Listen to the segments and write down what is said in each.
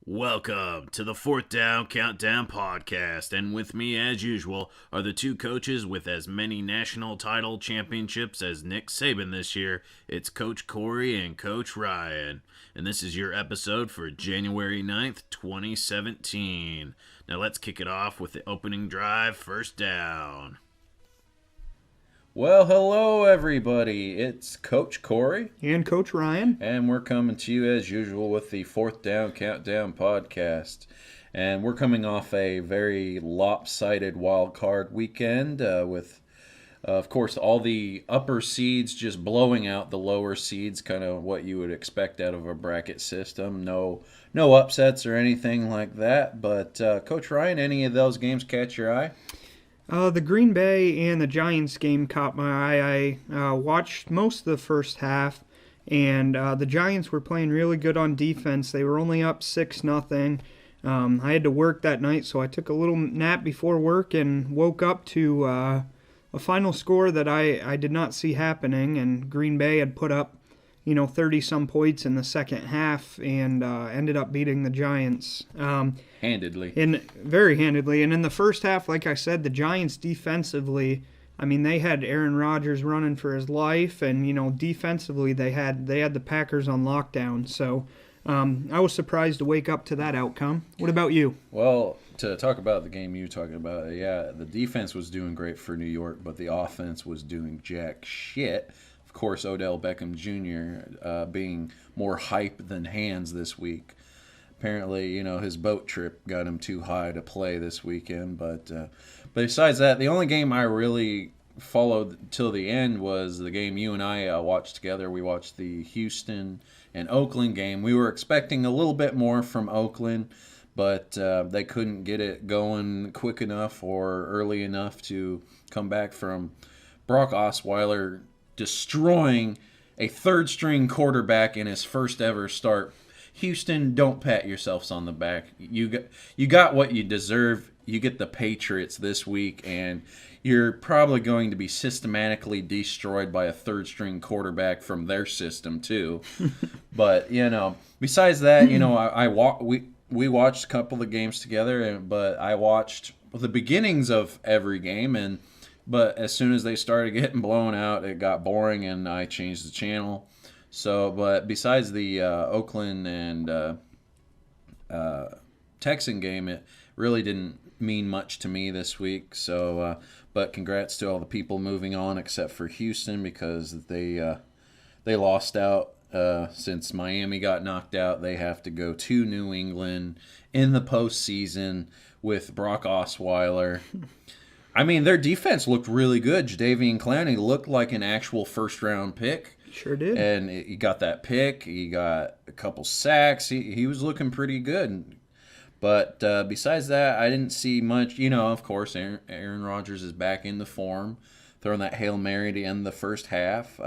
Welcome to the Fourth Down Countdown podcast, and with me, as usual, are the two coaches with as many national title championships as Nick Saban this year. It's Coach Corey and Coach Ryan, and this is your episode for January 9th, 2017. Now let's kick it off with the opening drive, first down. Well, hello everybody. It's Coach Corey and Coach Ryan, and we're coming to you as usual with the Fourth Down Countdown podcast. And we're coming off a very lopsided wild card weekend with, of course, all the upper seeds just blowing out the lower seeds, kind of what you would expect out of a bracket system. No upsets or anything like that. But Coach Ryan, any of those games catch your eye? The Green Bay and the Giants game caught my eye. I watched most of the first half, and the Giants were playing really good on defense. They were only up 6-0. I had to work that night, so I took a little nap before work and woke up to a final score that I did not see happening, and Green Bay had put up 30-some points in the second half and ended up beating the Giants. Very handedly. And in the first half, like I said, the Giants defensively, they had Aaron Rodgers running for his life, and, defensively they had the Packers on lockdown. So I was surprised to wake up to that outcome. What about you? Well, to talk about the game you're talking about, yeah, the defense was doing great for New York, but the offense was doing jack shit. Of course, Odell Beckham Jr. Being more hype than hands this week. Apparently, his boat trip got him too high to play this weekend. But besides that, the only game I really followed till the end was the game you and I watched together. We watched the Houston and Oakland game. We were expecting a little bit more from Oakland, but they couldn't get it going quick enough or early enough to come back from Brock Osweiler destroying a third-string quarterback in his first ever start. Houston, don't pat yourselves on the back. You got what you deserve. You get the Patriots this week, and you're probably going to be systematically destroyed by a third-string quarterback from their system too. But besides that, we watched a couple of games together, but I watched the beginnings of every game, but as soon as they started getting blown out, it got boring, and I changed the channel. So, but besides the Oakland and Texan game, it really didn't mean much to me this week. So, but congrats to all the people moving on, except for Houston, because they lost out. Since Miami got knocked out, they have to go to New England in the postseason with Brock Osweiler. Their defense looked really good. Jadeveon Clowney looked like an actual first-round pick. Sure did. And he got that pick. He got a couple sacks. He was looking pretty good. But besides that, I didn't see much. Of course, Aaron Rodgers is back into form, throwing that Hail Mary to end the first half.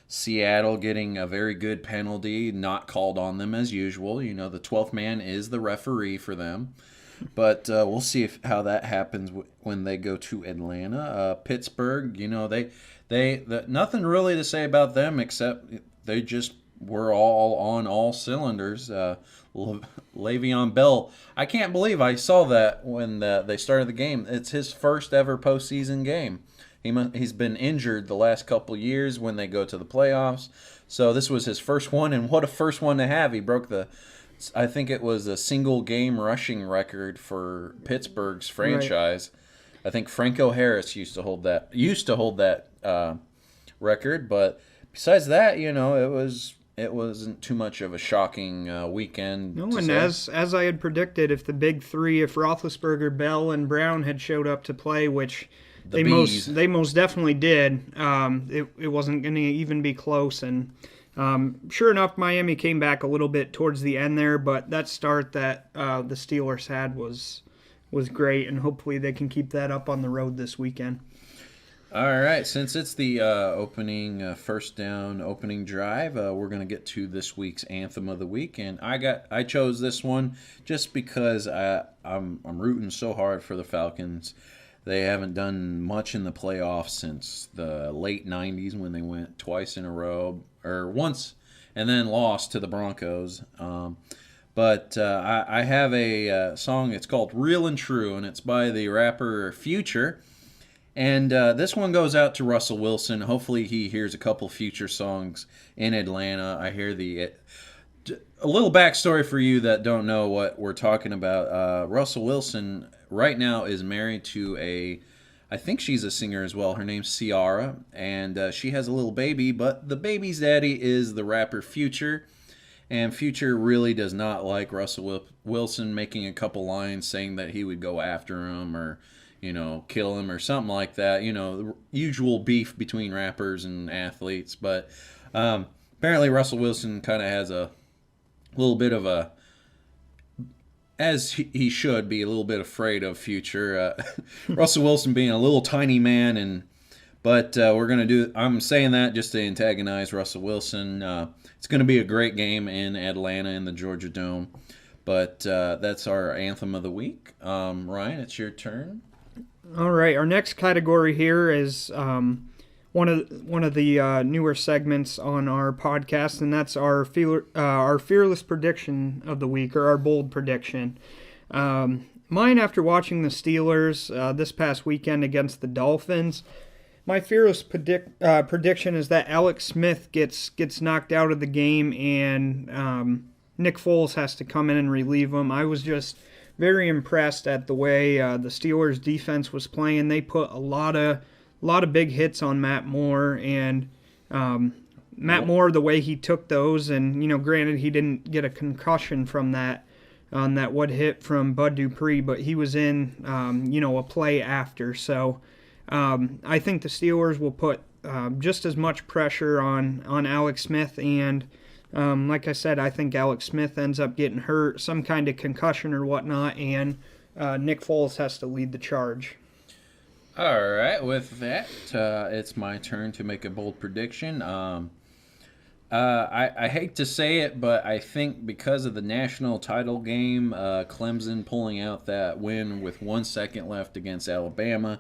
Seattle getting a very good penalty, not called on them as usual. The 12th man is the referee for them. But we'll see how that happens when they go to Atlanta. Pittsburgh, nothing really to say about them except they just were all on all cylinders. Le'Veon Bell, I can't believe I saw that when they started the game. It's his first ever postseason game. He's been injured the last couple years when they go to the playoffs. So this was his first one, and what a first one to have. He broke I think it was a single game rushing record for Pittsburgh's franchise. Right. I think Franco Harris used to hold that record, but besides that, it wasn't too much of a shocking weekend. No, and as I had predicted, if the big three, if Roethlisberger, Bell, and Brown had showed up to play, which they most definitely did, it wasn't going to even be close. And sure enough, Miami came back a little bit towards the end there, but that start that the Steelers had was great, and hopefully they can keep that up on the road this weekend. All right, since it's the opening first down opening drive, we're going to get to this week's anthem of the week, and I chose this one just because I'm rooting so hard for the Falcons. They haven't done much in the playoffs since the late 90s when they went twice in a row, or once, and then lost to the Broncos. But I have a song. It's called "Real and True," and it's by the rapper Future. And this one goes out to Russell Wilson. Hopefully, he hears a couple Future songs in Atlanta. I hear a little backstory for you that don't know what we're talking about. Russell Wilson right now is married to I think she's a singer as well. Her name's Ciara, and she has a little baby, but the baby's daddy is the rapper Future. And Future really does not like Russell Wilson making a couple lines saying that he would go after him or, kill him or something like that. The usual beef between rappers and athletes. But apparently Russell Wilson kind of has a little bit of as he should be, a little bit afraid of Future. Russell Wilson being a little tiny man, but I'm saying that just to antagonize Russell Wilson. It's going to be a great game in Atlanta in the Georgia Dome. But that's our anthem of the week. Ryan, it's your turn. All right, our next category here is one of the newer segments on our podcast, and that's our fearless prediction of the week, or our bold prediction. Mine, after watching the Steelers this past weekend against the Dolphins, my fearless prediction is that Alex Smith gets knocked out of the game, and Nick Foles has to come in and relieve him. I was just very impressed at the way the Steelers defense was playing. They put a lot of big hits on Matt Moore, and Matt Moore, the way he took those, and granted he didn't get a concussion from that on that one hit from Bud Dupree, but he was in a play after. So I think the Steelers will put just as much pressure on Alex Smith, and like I said, I think Alex Smith ends up getting hurt, some kind of concussion or whatnot, and Nick Foles has to lead the charge. All right, with that, it's my turn to make a bold prediction. I hate to say it, but I think because of the national title game, Clemson pulling out that win with 1 second left against Alabama,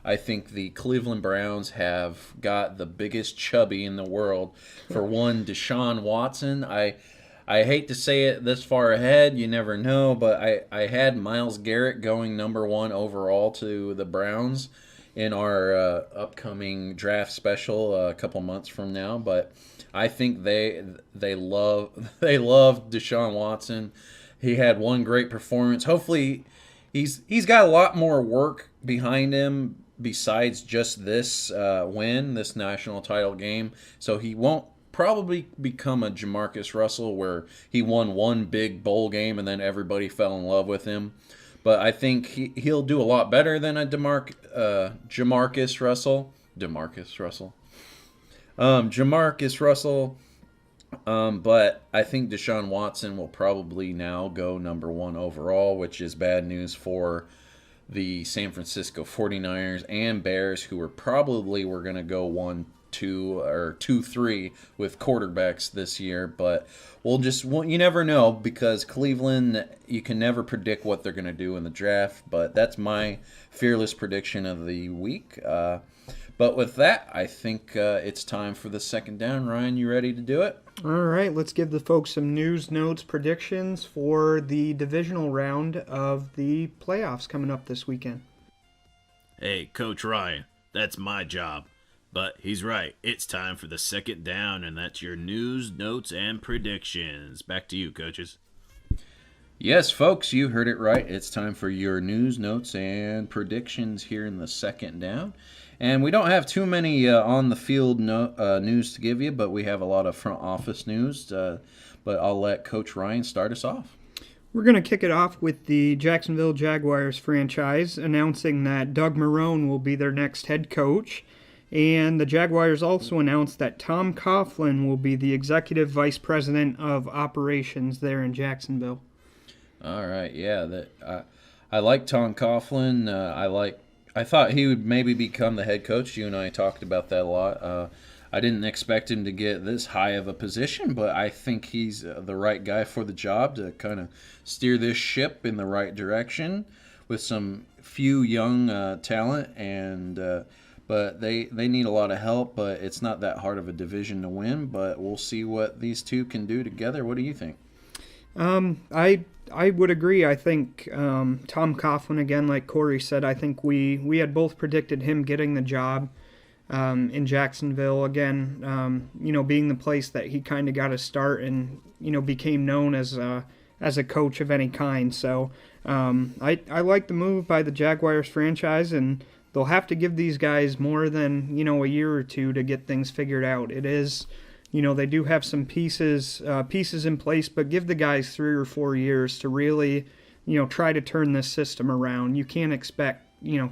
I think the Cleveland Browns have got the biggest chubby in the world. For one, Deshaun Watson. I hate to say it this far ahead, you never know, but I had Myles Garrett going number 1 overall to the Browns in our upcoming draft special a couple months from now. But I think they love Deshaun Watson. He had one great performance. Hopefully, he's got a lot more work behind him besides just this win, this national title game. So he won't probably become a Jamarcus Russell where he won one big bowl game and then everybody fell in love with him. But I think he'll do a lot better than a Jamarcus Russell. Jamarcus Russell. But I think Deshaun Watson will probably now go number 1 overall, which is bad news for the San Francisco 49ers and Bears, who were going to go 1-2 or 2-3 with quarterbacks this year. But you never know, because Cleveland, you can never predict what they're going to do in the draft. But that's my fearless prediction of the week. But with that, I think it's time for the second down. Ryan, you ready to do it? All right, let's give the folks some news, notes, predictions for the divisional round of the playoffs coming up this weekend. Hey, Coach Ryan, that's my job. But he's right. It's time for the second down, and that's your news, notes, and predictions. Back to you, coaches. Yes, folks, you heard it right. It's time for your news, notes, and predictions here in the second down. And we don't have too many on-the-field news to give you, but we have a lot of front office news. But I'll let Coach Ryan start us off. We're going to kick it off with the Jacksonville Jaguars franchise announcing that Doug Marrone will be their next head coach. And the Jaguars also announced that Tom Coughlin will be the executive vice president of operations there in Jacksonville. All right, yeah. I like Tom Coughlin. I thought he would maybe become the head coach. You and I talked about that a lot. I didn't expect him to get this high of a position, but I think he's the right guy for the job to kind of steer this ship in the right direction with some few young talent. But they need a lot of help, but it's not that hard of a division to win. But we'll see what these two can do together. What do you think? I would agree. I think Tom Coughlin, again, like Corey said, I think we had both predicted him getting the job in Jacksonville. Again, being the place that he kind of got a start and, became known as a coach of any kind. So I like the move by the Jaguars franchise, and they'll have to give these guys more than, a year or two to get things figured out. It is... they do have some pieces in place, but give the guys 3 or 4 years to really, try to turn this system around. You can't expect,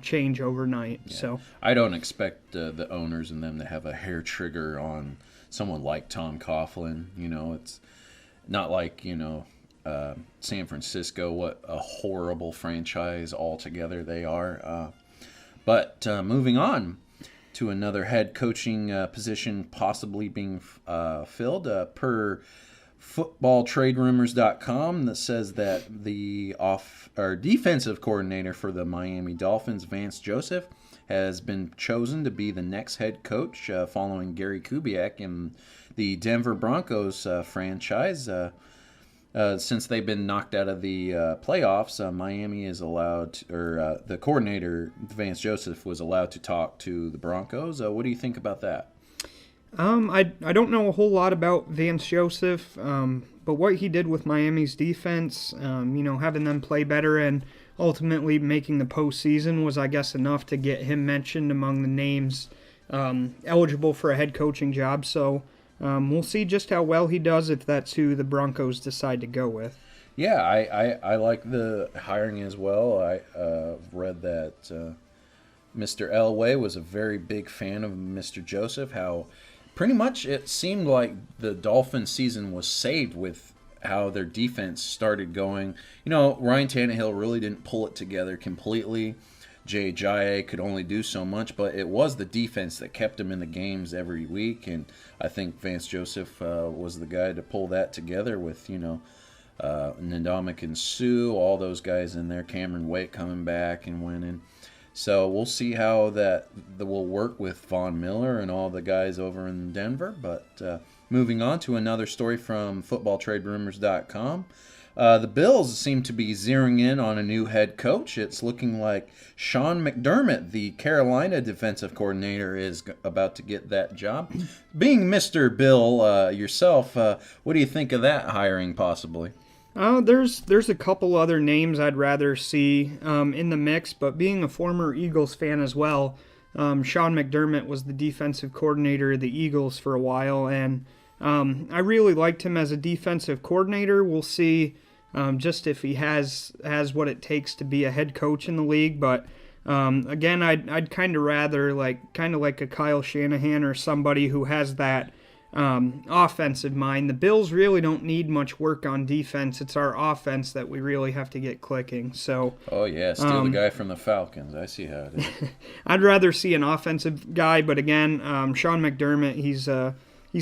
change overnight. Yeah. So I don't expect the owners and them to have a hair trigger on someone like Tom Coughlin. It's not like, San Francisco, what a horrible franchise altogether they are. But moving on to another head coaching position possibly being filled per footballtraderumors.com, that says that the defensive coordinator for the Miami Dolphins, Vance Joseph, has been chosen to be the next head coach following Gary Kubiak in the Denver Broncos franchise. Since they've been knocked out of the playoffs, Miami is allowed, the coordinator, Vance Joseph, was allowed to talk to the Broncos. What do you think about that? I don't know a whole lot about Vance Joseph, but what he did with Miami's defense, having them play better and ultimately making the postseason was, I guess, enough to get him mentioned among the names eligible for a head coaching job. So we'll see just how well he does if that's who the Broncos decide to go with. Yeah, I like the hiring as well. I read that Mr. Elway was a very big fan of Mr. Joseph, how pretty much it seemed like the Dolphins season was saved with how their defense started going. Ryan Tannehill really didn't pull it together completely. Jay Ajayi could only do so much, but it was the defense that kept him in the games every week, and I think Vance Joseph was the guy to pull that together with, Ndamukong Suh, all those guys in there, Cameron Wake coming back and winning. So we'll see how that will work with Von Miller and all the guys over in Denver. But moving on to another story from footballtraderumors.com. The Bills seem to be zeroing in on a new head coach. It's looking like Sean McDermott, the Carolina defensive coordinator, is about to get that job. Being Mr. Bill yourself, what do you think of that hiring possibly? There's a couple other names I'd rather see in the mix, but being a former Eagles fan as well, Sean McDermott was the defensive coordinator of the Eagles for a while, and I really liked him as a defensive coordinator. We'll see just if he has what it takes to be a head coach in the league, but again, I'd kind of rather like a Kyle Shanahan or somebody who has that offensive mind. The Bills really don't need much work on defense. It's our offense that we really have to get clicking. So, oh yeah, steal the guy from the Falcons. I see how it is. I'd rather see an offensive guy, but again, Sean McDermott, he's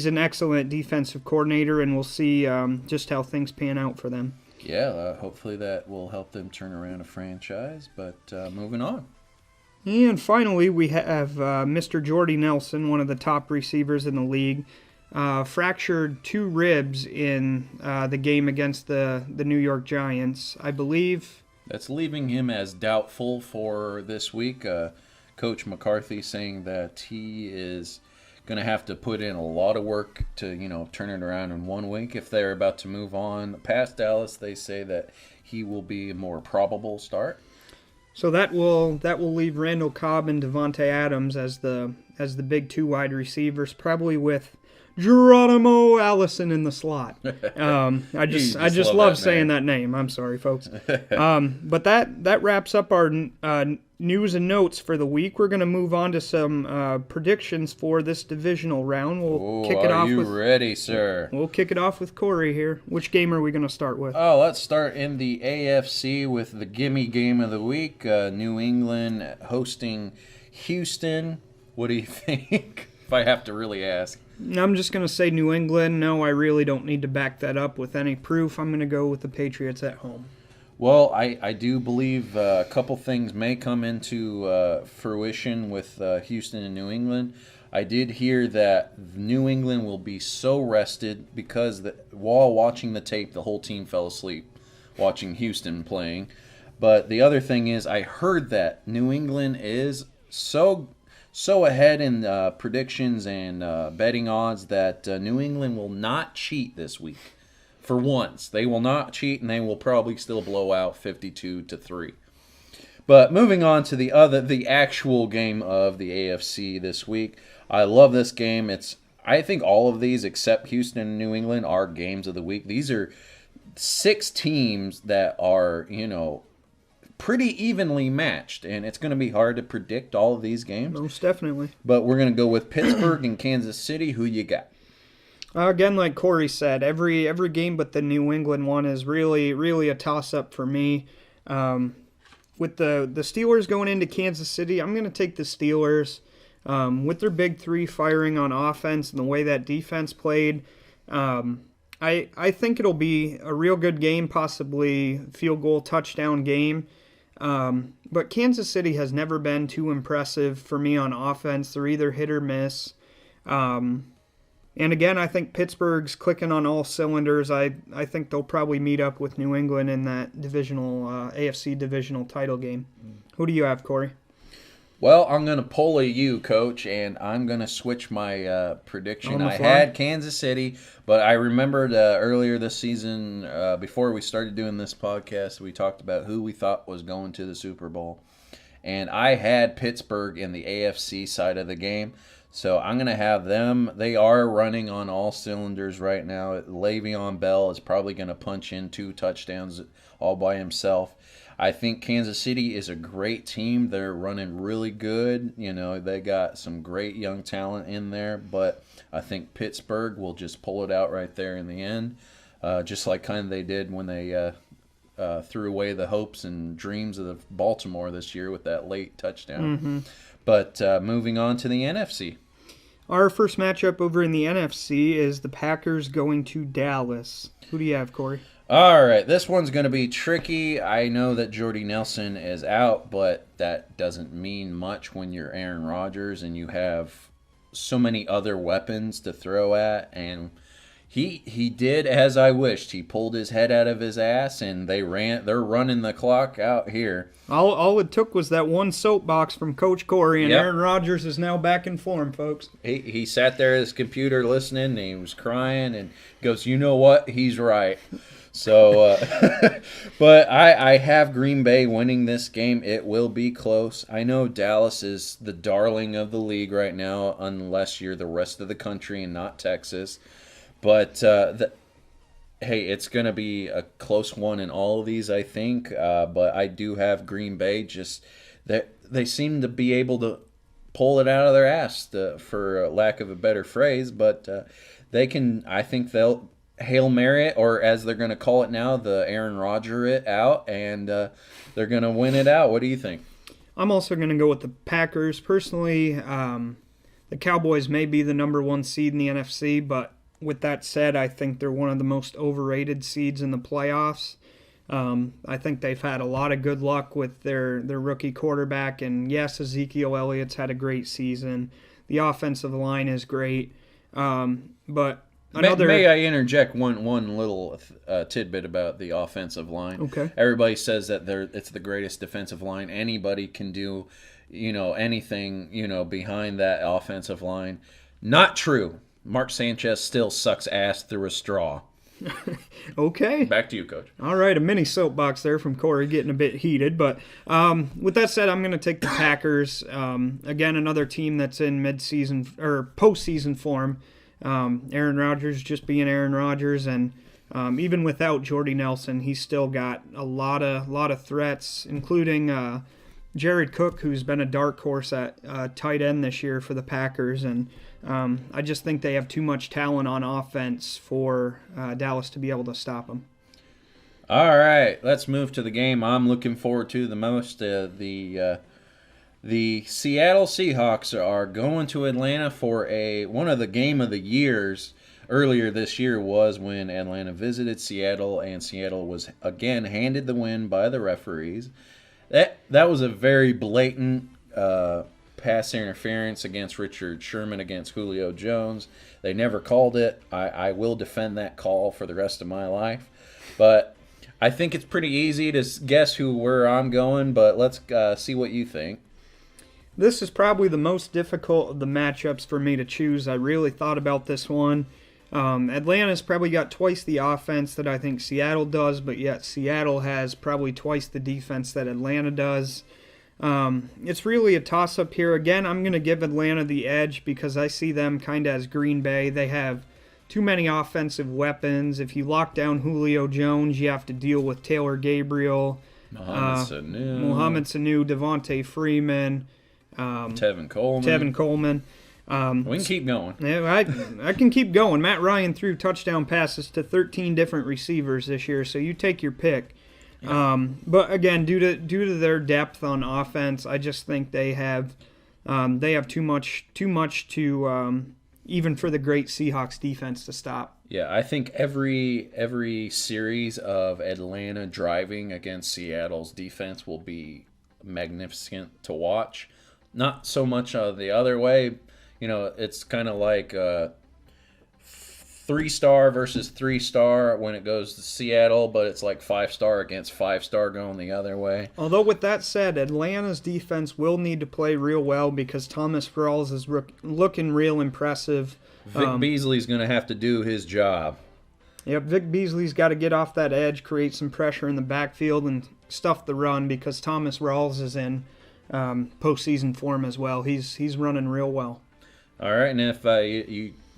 an excellent defensive coordinator, and we'll see just how things pan out for them. Yeah, hopefully that will help them turn around a franchise. But moving on. And finally, we have Mr. Jordy Nelson, one of the top receivers in the league. Fractured 2 ribs in the game against the New York Giants, I believe. That's leaving him as doubtful for this week. Coach McCarthy saying that he is going to have to put in a lot of work to, turn it around in 1 week. If they're about to move on past Dallas, they say that he will be a more probable start. So that will leave Randall Cobb and Devontae Adams as the big 2 wide receivers, probably with Geronimo Allison in the slot. I just love saying that name. I'm sorry, folks. But that wraps up our news and notes for the week. We're going to move on to some predictions for this divisional round. We'll kick it off. Are you ready, sir? We'll kick it off with Corey here. Which game are we going to start with? Oh, let's start in the AFC with the gimme game of the week. New England hosting Houston. What do you think? If I have to really ask. I'm just going to say New England. No, I really don't need to back that up with any proof. I'm going to go with the Patriots at home. Well, I do believe a couple things may come into fruition with Houston and New England. I did hear that New England will be so rested because while watching the tape, the whole team fell asleep watching Houston playing. But the other thing is, I heard that New England is so ahead in predictions and betting odds that New England will not cheat this week. For once, they will not cheat, and they will probably still blow out 52-3. But moving on to the actual game of the AFC this week, I love this game. I think all of these except Houston and New England are games of the week. These are 6 teams that are, pretty evenly matched, and it's going to be hard to predict all of these games. Most definitely. But we're going to go with Pittsburgh and Kansas City. Who you got? Again, like Corey said, every game but the New England one is really, really a toss-up for me. With the Steelers going into Kansas City, I'm going to take the Steelers. With their big three firing on offense and the way that defense played, I think it'll be a real good game, possibly field goal touchdown game. But Kansas City has never been too impressive for me on offense. They're either hit or miss. And again, I think Pittsburgh's clicking on all cylinders. I think they'll probably meet up with New England in that divisional AFC divisional title game. Who do you have, Corey? Well, I'm going to pull a you, Coach, and I'm going to switch my prediction. I fly? had Kansas City, but I remembered earlier this season, before we started doing this podcast, we talked about who we thought was going to the Super Bowl. And I had Pittsburgh in the AFC side of the game. So I'm going to have them. They are running on all cylinders right now. Le'Veon Bell is probably going to punch in 2 touchdowns all by himself. I think Kansas City is a great team. They're running really good. They got some great young talent in there. But I think Pittsburgh will just pull it out right there in the end, just like kind of they did when they threw away the hopes and dreams of Baltimore this year with that late touchdown. Mm-hmm. But moving on to the NFC. Our first matchup over in the NFC is the Packers going to Dallas. Who do you have, Corey? All right, this one's going to be tricky. I know that Jordy Nelson is out, but that doesn't mean much when you're Aaron Rodgers and you have so many other weapons to throw at. And he did as I wished. He pulled his head out of his ass, and they're running the clock out here. All it took was that one soapbox from Coach Corey, and Yep. Aaron Rodgers is now back in form, folks. He sat there at his computer listening, and he was crying, and goes, "You know what? He's right." So, but I have Green Bay winning this game. It will be close. I know Dallas is the darling of the league right now, unless you're the rest of the country and not Texas. But hey, it's going to be a close one in all of these, I think. But I do have Green Bay. Just they seem to be able to pull it out of their ass, for lack of a better phrase. But they can. I think they'll Hail Mary it, or as they're going to call it now, the Aaron Rodgers it out, and they're going to win it out. What do you think? I'm also going to go with the Packers. Personally, the Cowboys may be the number 1 seed in the NFC, but with that said, I think they're one of the most overrated seeds in the playoffs. I think they've had a lot of good luck with their rookie quarterback, and yes, Ezekiel Elliott's had a great season. The offensive line is great, but May I interject one little tidbit about the offensive line? Okay. Everybody says that it's the greatest defensive line. Anybody can do, anything, behind that offensive line. Not true. Mark Sanchez still sucks ass through a straw. Okay. Back to you, Coach. All right, a mini soapbox there from Corey, getting a bit heated. But with that said, I'm going to take the Packers. Again, another team that's in mid-season or postseason form. Aaron Rodgers just being Aaron Rodgers, and even without Jordy Nelson, he's still got a lot of threats, including Jared Cook, who's been a dark horse at tight end this year for the Packers, and I just think they have too much talent on offense for Dallas to be able to stop them. All right, let's move to the game I'm looking forward to the most. The Seattle Seahawks are going to Atlanta for one of the game of the years. Earlier this year was when Atlanta visited Seattle, and Seattle was again handed the win by the referees. That was a very blatant pass interference against Richard Sherman against Julio Jones. They never called it. I will defend that call for the rest of my life. But I think it's pretty easy to guess where I'm going, but let's see what you think. This is probably the most difficult of the matchups for me to choose. I really thought about this one. Atlanta's probably got twice the offense that I think Seattle does, but yet Seattle has probably twice the defense that Atlanta does. It's really a toss-up here. Again, I'm going to give Atlanta the edge because I see them kind of as Green Bay. They have too many offensive weapons. If you lock down Julio Jones, you have to deal with Taylor Gabriel, Mohamed Sanu, Devontae Freeman, Tevin Coleman. We can keep going. Yeah, I can keep going. Matt Ryan threw touchdown passes to 13 different receivers this year, so you take your pick. Yeah. But again, due to their depth on offense, I just think they have too much to even for the great Seahawks defense to stop. Yeah, I think every series of Atlanta driving against Seattle's defense will be magnificent to watch. Not so much the other way. You know, it's kind of like 3-star versus 3-star when it goes to Seattle, but it's like 5-star against 5-star going the other way. Although with that said, Atlanta's defense will need to play real well because Thomas Rawls is looking real impressive. Vic Beasley's going to have to do his job. Yep, Vic Beasley's got to get off that edge, create some pressure in the backfield, and stuff the run because Thomas Rawls is in postseason form as well. He's running real well. All right, and if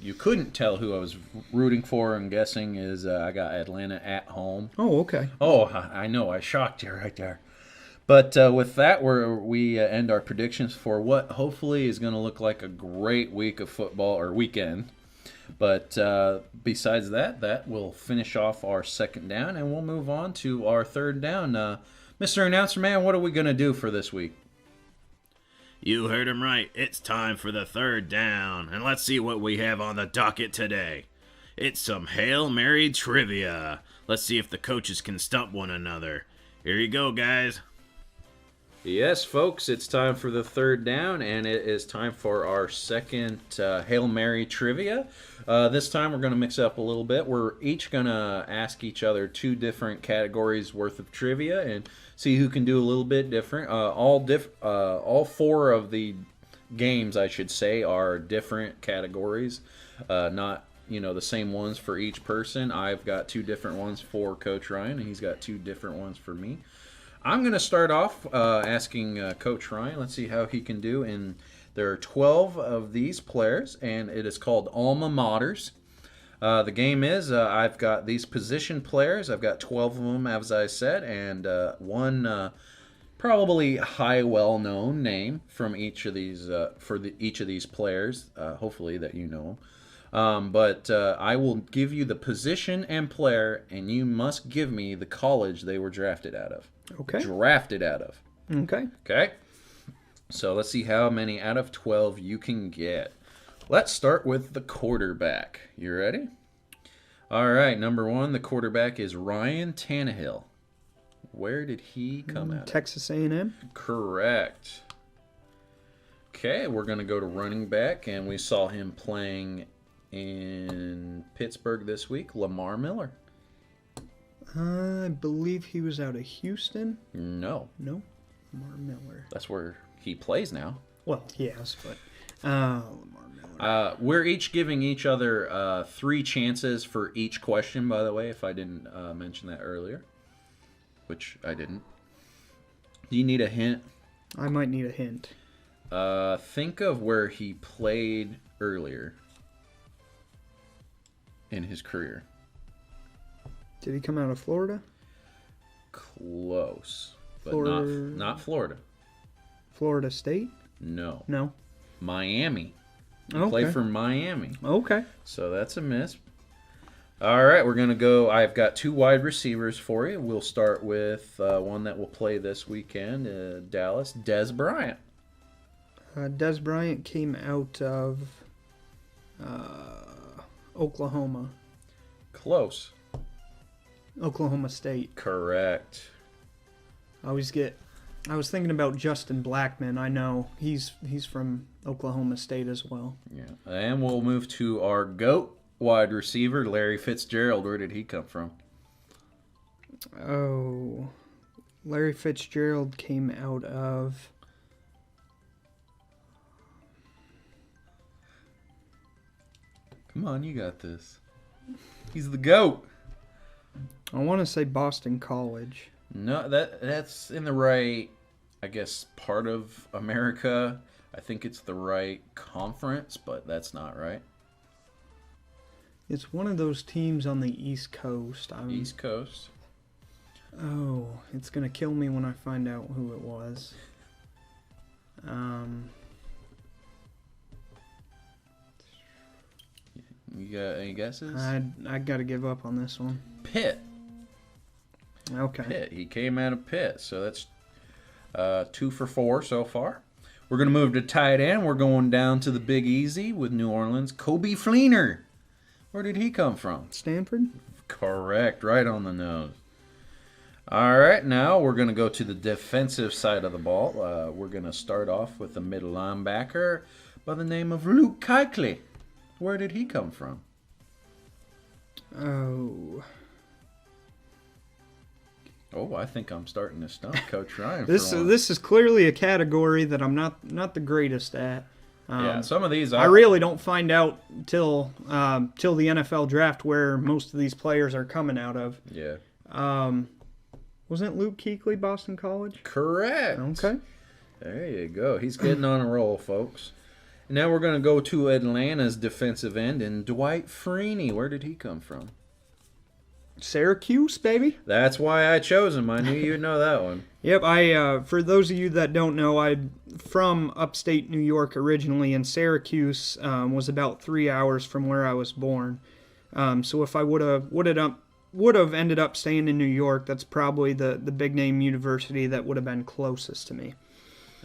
you couldn't tell who I was rooting for, I'm guessing is I got Atlanta at home. Oh, okay. Oh, I know, I shocked you right there. But with that, we end our predictions for what hopefully is going to look like a great week of football or weekend. But besides that will finish off our second down, and we'll move on to our third down. Mr. Announcer Man, what are we going to do for this week? You heard him right. It's time for the third down, and let's see what we have on the docket today. It's some Hail Mary trivia. Let's see if the coaches can stump one another. Here you go, guys. Yes, folks, it's time for the third down, and it is time for our second Hail Mary trivia. This time we're going to mix it up a little bit. We're each going to ask each other 2 different categories worth of trivia and see who can do a little bit different. All 4 of the games, I should say, are different categories, not the same ones for each person. I've got 2 different ones for Coach Ryan, and he's got 2 different ones for me. I'm going to start off asking Coach Ryan. Let's see how he can do. And there are 12 of these players, and it is called Alma Maters. The game is I've got these position players. I've got 12 of them, as I said, and one probably well-known name from each of these each of these players. Hopefully that you know them. But I will give you the position and player, and you must give me the college they were drafted out of. Okay. Drafted out of. Okay. Okay. So let's see how many out of 12 you can get. Let's start with the quarterback. You ready? All right. Number 1, the quarterback is Ryan Tannehill. Where did he come out of? Texas A&M. Correct. Okay. We're going to go to running back, and we saw him playing in Pittsburgh this week. Lamar Miller. I believe he was out of Houston. No. Lamar Miller. That's where he plays now. Well, yes, but Lamar Miller. We're each giving each other 3 chances for each question, by the way, if I didn't mention that earlier, which I didn't. Do you need a hint? I might need a hint. Think of where he played earlier in his career. Did he come out of Florida? Close, but Florida. not Florida. Florida State? No. Miami. He played for Miami. Okay. So that's a miss. All right, we're going to go. I've got 2 wide receivers for you. We'll start with one that will play this weekend, Dallas, Dez Bryant. Dez Bryant came out of Oklahoma. Close. Oklahoma State. Correct. I always get I was thinking about Justin Blackman. I know he's from Oklahoma State as well. Yeah. And we'll move to our GOAT wide receiver, Larry Fitzgerald. Where did he come from? Oh, Larry Fitzgerald came out of... Come on, you got this. He's the GOAT. I want to say Boston College. No, that's in the right, I guess, part of America. I think it's the right conference, but that's not right. It's one of those teams on the East Coast. East Coast. Oh, it's going to kill me when I find out who it was. You got any guesses? I got to give up on this one. Pitt. Okay. Pitt. He came out of Pitt, so that's 2 for 4 so far. We're going to move to tight end. We're going down to the Big Easy with New Orleans. Kobe Fleener. Where did he come from? Stanford? Correct. Right on the nose. All right, now we're going to go to the defensive side of the ball. We're going to start off with a middle linebacker by the name of Luke Kuechly. Where did he come from? Oh, I think I'm starting to stump Coach Ryan. This is clearly a category that I'm not the greatest at. Yeah, some of these I really don't find out till the NFL draft where most of these players are coming out of. Yeah. Wasn't Luke Kuechly Boston College? Correct. Okay. There you go. He's getting on a roll, folks. Now we're going to go to Atlanta's defensive end, and Dwight Freeney. Where did he come from? Syracuse, baby. That's why I chose him. I knew you'd know that one. Yep, for those of you that don't know, I'm from upstate New York originally, and Syracuse was about 3 hours from where I was born. So if I would have ended up staying in New York, that's probably the big name university that would have been closest to me.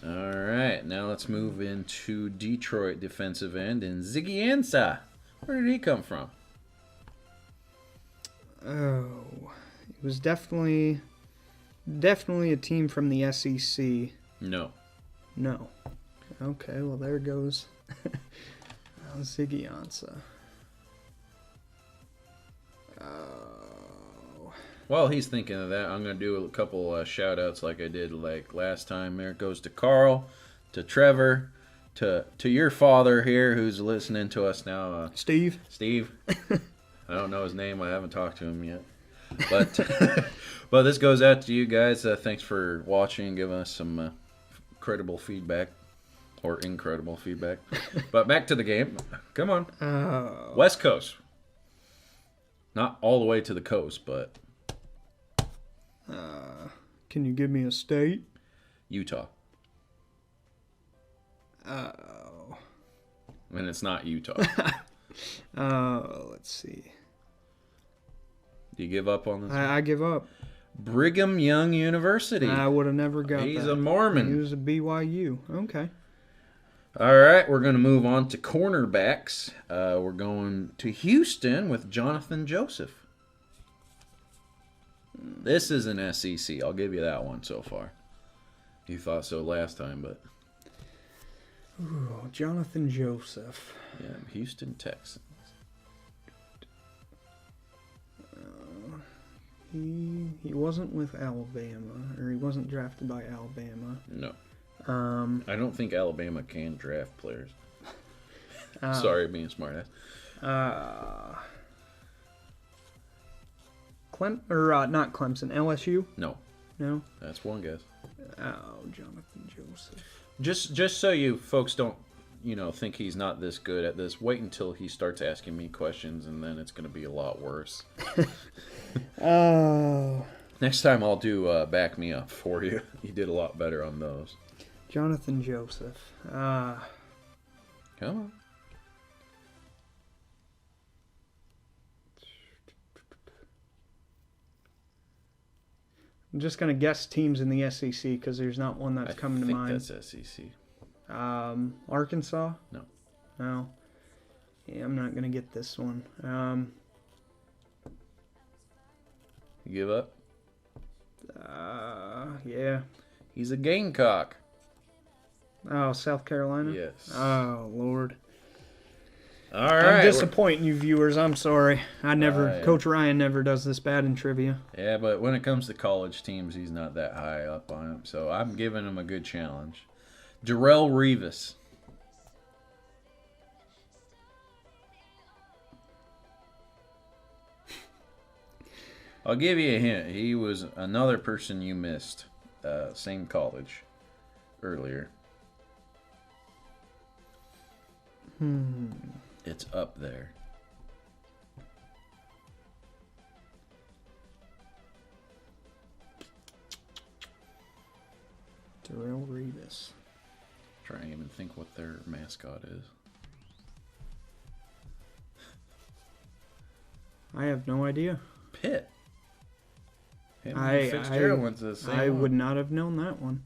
All right, now let's move into Detroit defensive end and Ziggy Ansah. Where did he come from? Oh, it was definitely a team from the SEC. No. No. Okay, well there goes Ziggy Ansah. While he's thinking of that, I'm going to do a couple shout-outs like I did like last time. There it goes to Carl, to Trevor, to your father here who's listening to us now. Steve. I don't know his name. I haven't talked to him yet. But but this goes out to you guys. Thanks for watching and giving us some credible feedback or incredible feedback. But back to the game. Come on. West Coast. Not all the way to the coast, but... Can you give me a state? Utah. Oh. And it's not Utah. Let's see. Do you give up on this? I give up. Brigham Young University. I would have never got that. He's a Mormon. He was a BYU. Okay. All right, we're going to move on to cornerbacks. We're going to Houston with Jonathan Joseph. This is an SEC. I'll give you that one so far. You thought so last time, but... Ooh, Jonathan Joseph. Yeah, Houston Texans. He wasn't with Alabama, or he wasn't drafted by Alabama. No. I don't think Alabama can draft players. Sorry, being smart ass. Not Clemson, LSU? No. No? That's one guess. Oh, Jonathan Joseph. Just so you folks don't, think he's not this good at this, wait until he starts asking me questions, and then it's going to be a lot worse. Oh. Next time I'll do Back Me Up for you. You did a lot better on those. Jonathan Joseph. Come on. I'm just going to guess teams in the SEC because there's not one that's coming to mind. I think that's SEC. Arkansas? No. No. Yeah, I'm not going to get this one. You give up? Yeah. He's a Gamecock. Oh, South Carolina? Yes. Oh, Lord. All right. I'm disappointing you viewers. I'm sorry. Yeah. Coach Ryan never does this bad in trivia. Yeah, but when it comes to college teams, he's not that high up on him. So I'm giving him a good challenge. Darrelle Revis. I'll give you a hint. He was another person you missed. Same college earlier. It's up there. Darrelle Revis. Trying to even think what their mascot is. I have no idea. Pitt. Him and Fitzgerald went to the same I one. would not have known that one.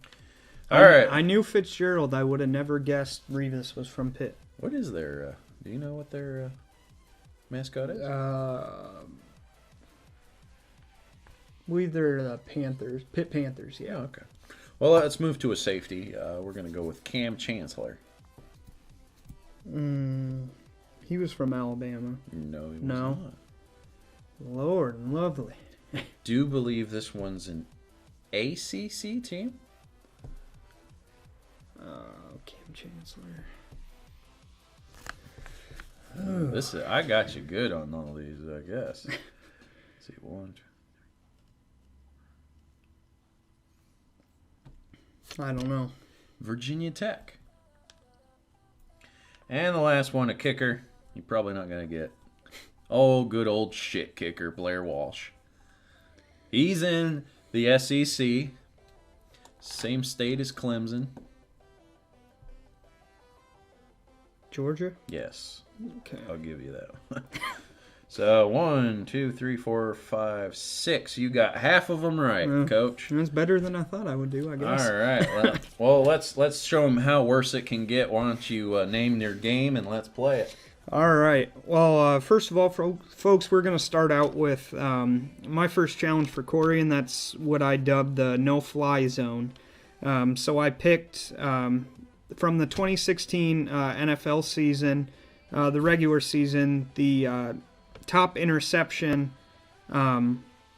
All right. I knew Fitzgerald. I would have never guessed Revis was from Pitt. What is their... do you know what their mascot is? Believe they're the Panthers. Pitt Panthers, yeah. Oh, okay. Well, let's move to a safety. We're going to go with Cam Chancellor. He was from Alabama. No, he was No. not. Lord, lovely. Do believe this one's an ACC team? Cam Chancellor. I got you good on all these, I guess. Let's see, one, two. I don't know. Virginia Tech. And the last one, a kicker. You're probably not going to get. Oh, good old shit kicker, Blair Walsh. He's in the SEC. Same state as Clemson. Georgia? Yes. Okay. I'll give you that one. So, 1, 2, 3, 4, 5, 6. You got half of them right, Coach. That's better than I thought I would do, I guess. All right. Well, let's show them how worse it can get. Why don't you name your game and let's play it. All right. Well, first of all, folks, we're going to start out with my first challenge for Corey, and that's what I dubbed the no-fly zone. So I picked from the 2016 NFL season, the regular season, the top interception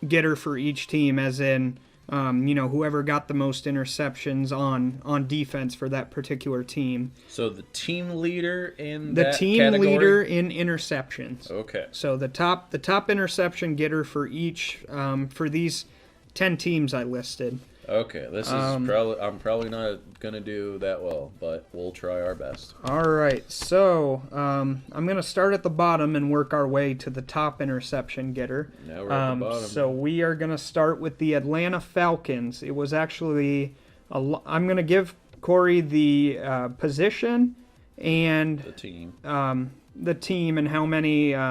getter for each team, as in, whoever got the most interceptions on defense for that particular team. So the team leader in The that team category? leader in interceptions. Okay. So the top interception getter for each for these 10 teams I listed. Okay. This is I'm probably not gonna do that well, but we'll try our best. All right. So I'm going to start at the bottom and work our way to the top interception getter. Now we're at the bottom. So we are going to start with the Atlanta Falcons. It was actually I'm going to give Corey the position and the team. and how many Okay.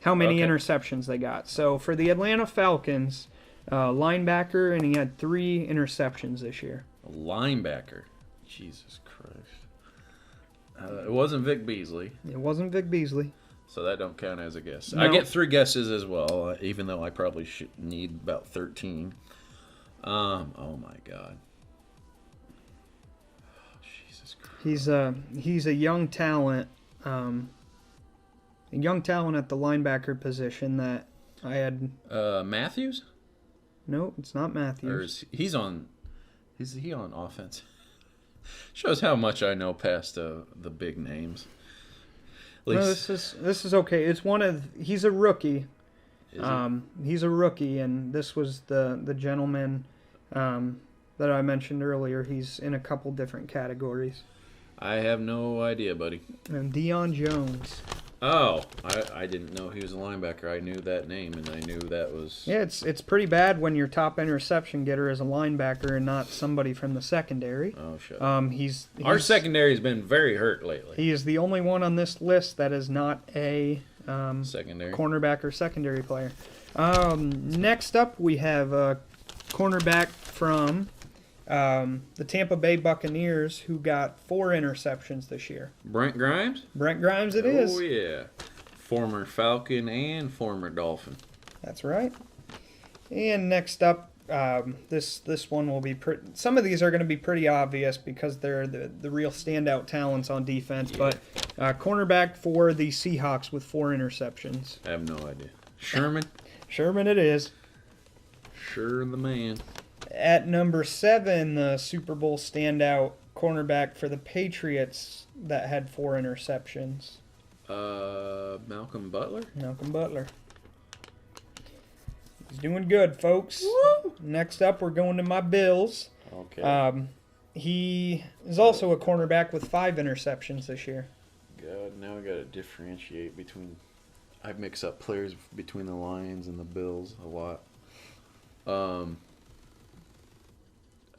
interceptions they got. So for the Atlanta Falcons, linebacker, and he had 3 interceptions this year. A linebacker. Jesus Christ. It wasn't Vic Beasley, It wasn't Vic Beasley. so that don't count as a guess. No. I get 3 guesses as well, even though I probably should need about 13. Oh my God. Jesus Christ. He's a young talent, at the linebacker position that I had. Matthews? No, it's not Matthews. Or is he on offense? Shows how much I know past the big names. At No, least, this is okay. He's a rookie. is it? He's a rookie, and this was the gentleman that I mentioned earlier. He's in a couple different categories. I have no idea, buddy. And Deion Jones. Oh, I didn't know he was a linebacker. I knew that name, and I knew that was... Yeah, it's pretty bad when your top interception getter is a linebacker and not somebody from the secondary. Oh, shut up. He's Our secondary's been very hurt lately. He is the only one on this list that is not a Secondary. cornerback or secondary player. Next up, we have a cornerback from the Tampa Bay Buccaneers who got 4 interceptions this year. Brent Grimes? Brent Grimes it is. Oh, yeah. Former Falcon and former Dolphin. That's right. And next up This one will be some of these are going to be pretty obvious because they're the real standout talents on defense. But cornerback for the Seahawks with 4 interceptions. I have no idea. Sherman. Sherman it is. Sure, the man. At number 7, the Super Bowl standout cornerback for the Patriots that had 4 interceptions. Malcolm Butler. Malcolm Butler. He's doing good, folks. Woo! Next up, we're going to my Bills. Okay. He is also a cornerback with 5 interceptions this year. God, now I got to differentiate between. I mix up players between the Lions and the Bills a lot. I'm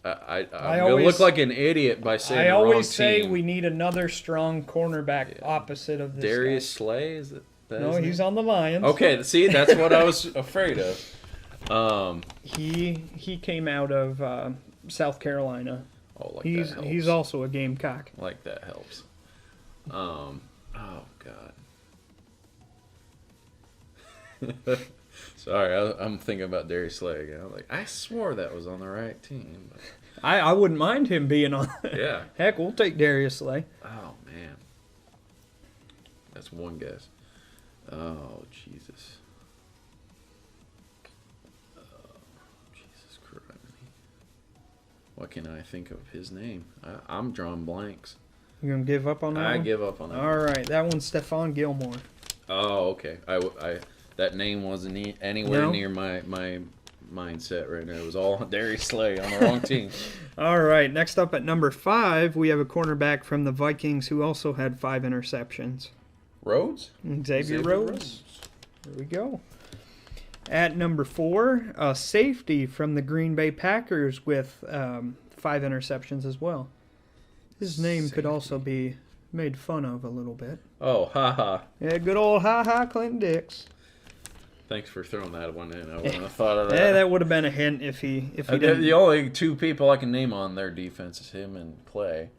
gonna look like an idiot by saying the wrong team. I always say we need another strong cornerback opposite of this Darius guy. Slay, is it? No, he's on the Lions. Okay, see, that's what I was afraid of. He came out of South Carolina. Oh, like he's that helps. he's also a Gamecock. Like that helps. Oh God. Sorry, I'm thinking about Darius Slay again. I'm like, I swore that was on the right team. But... I wouldn't mind him being on. Yeah. Heck, we'll take Darius Slay. Oh man. That's one guess. Oh Jesus. Jesus Christ. What can I think of his name? I'm drawing blanks. You gonna give up on that? I one? give up on that. All right, that one's Stephon Gilmore. Oh, okay. I that name wasn't anywhere near my mindset right now. It was all Darius Slay on the wrong team. All right, next up at number 5, we have a cornerback from the Vikings who also had 5 interceptions. Rhodes? Xavier Rhodes. There we go. At number 4, a safety from the Green Bay Packers with 5 interceptions as well. His name could also be made fun of a little bit. Oh, haha. Yeah, good old ha-ha Clinton Dix. Thanks for throwing that one in. I wouldn't have thought of that. Yeah, that would have been a hint if he didn't. The only 2 people I can name on their defense is him and Clay.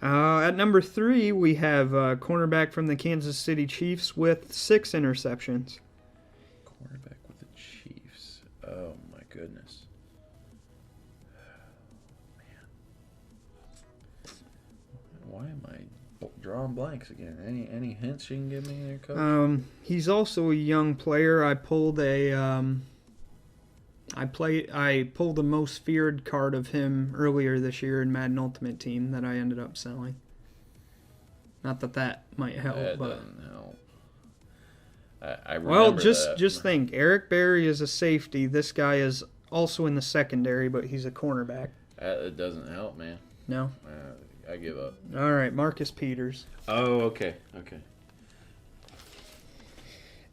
At number 3, we have a cornerback from the Kansas City Chiefs with 6 interceptions. Cornerback with the Chiefs. Oh, my goodness. Man. Why am I drawing blanks again? Any hints you can give me there, Coach? He's also a young player. I pulled I pulled the most feared card of him earlier this year in Madden Ultimate Team that I ended up selling. Not that might help, That but doesn't help. I remember just think, Eric Berry is a safety. This guy is also in the secondary, but he's a cornerback. It doesn't help, man. No? I give up. All right, Marcus Peters. Oh, okay.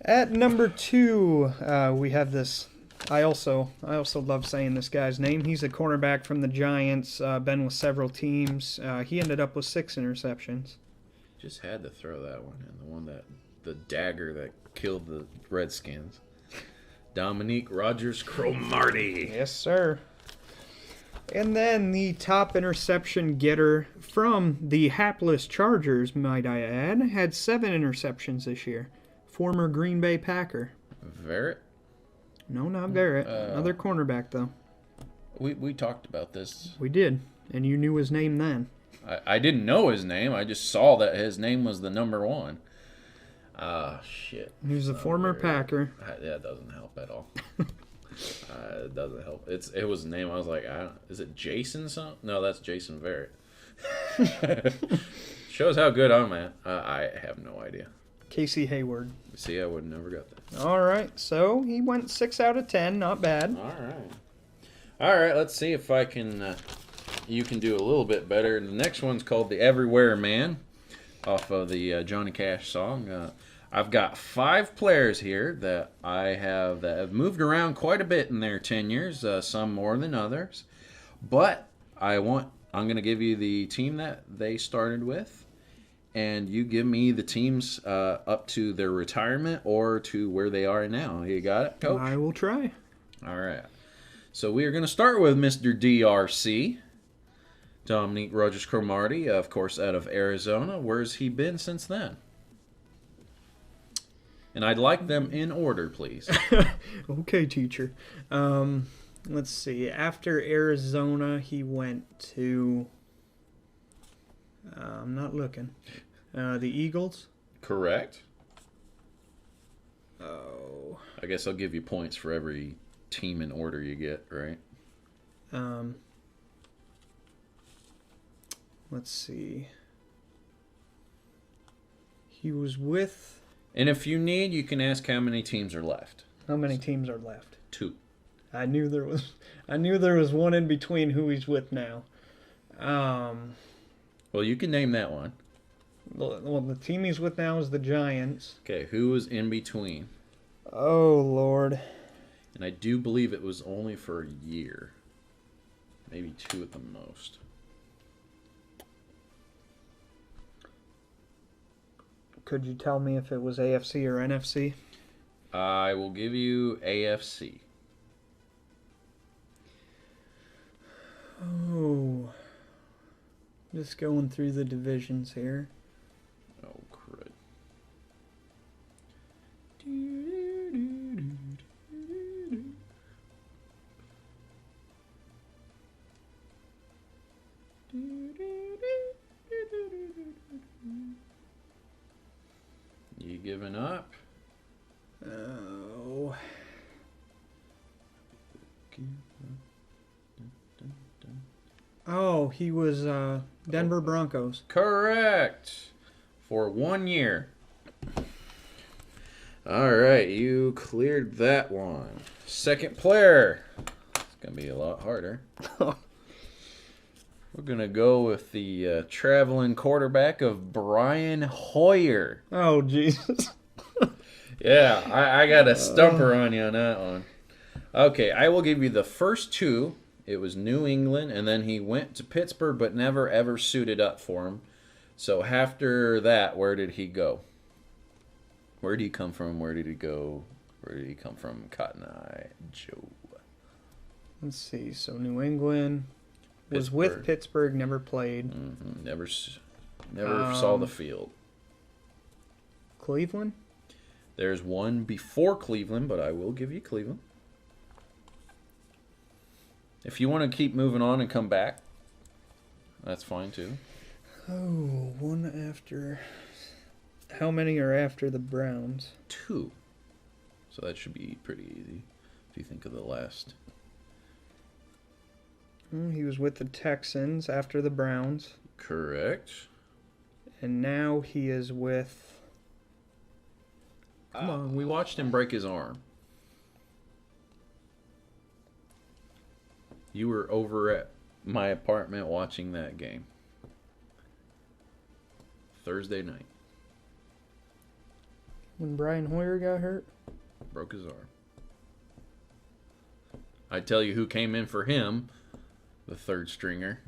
At number 2, we have this. I also love saying this guy's name. He's a cornerback from the Giants. Been with several teams. He ended up with 6 interceptions. Just had to throw that one in. The dagger that killed the Redskins. Dominique Rodgers-Cromartie. Yes, sir. And then the top interception getter from the hapless Chargers, might I add, had 7 interceptions this year. Former Green Bay Packer. Verrett? No, not Verrett. Another cornerback, though. We talked about this. We did, and you knew his name then. I didn't know his name. I just saw that his name was the number 1. Shit. He was a former Packer. That doesn't help at all. It doesn't help. It was a name. I was like, is it Jason something? No, that's Jason Verrett. Shows how good I'm at. I have no idea. Casey Hayward. See, I would have never got that. All right, so he went 6 out of 10. Not bad. All right. Let's see if I can. You can do a little bit better. The next one's called "The Everywhere Man," off of the Johnny Cash song. I've got 5 players here that have moved around quite a bit in their tenures, some more than others. But I'm going to give you the team that they started with, and you give me the teams up to their retirement or to where they are now. You got it, Coach? I will try. All right. So we are going to start with Mr. DRC, Dominique Rodgers-Cromartie, of course, out of Arizona. Where's he been since then? And I'd like them in order, please. Okay, teacher. Let's see. After Arizona, he went to. I'm not looking. The Eagles. Correct. Oh. I guess I'll give you points for every team in order you get, right? Let's see. He was with. And if you need, you can ask how many teams are left. How many teams are left? 2. I knew there was one in between who he's with now. Well, you can name that one. Well, the team he's with now is the Giants. Okay, who was in between? Oh, Lord. And I do believe it was only for a year. Maybe 2 at the most. Could you tell me if it was AFC or NFC? I will give you AFC. Oh. Just going through the divisions here. Oh, crud. You giving up? Oh. Oh, he was Denver Broncos. Correct. For 1 year. All right, you cleared that one. Second player. It's going to be a lot harder. We're going to go with the traveling quarterback of Brian Hoyer. Oh, Jesus. Yeah, I got a stumper on you on that one. Okay, I will give you the first 2. It was New England, and then he went to Pittsburgh, but never ever suited up for him. So after that, where did he go? Where did he come from? Where did he go? Where did he come from? Cotton Eye Joe. Let's see. So New England was Pittsburgh. with Pittsburgh, never played. Mm-hmm. Never saw the field. Cleveland? There's one before Cleveland, but I will give you Cleveland. If you want to keep moving on and come back, that's fine too. Oh, one after. How many are after the Browns? 2. So that should be pretty easy if you think of the last. He was with the Texans after the Browns. Correct. And now he is with. Come on, we watched him break his arm. You were over at my apartment watching that game. Thursday night. When Brian Hoyer got hurt? Broke his arm. I tell you who came in for him, the third stringer.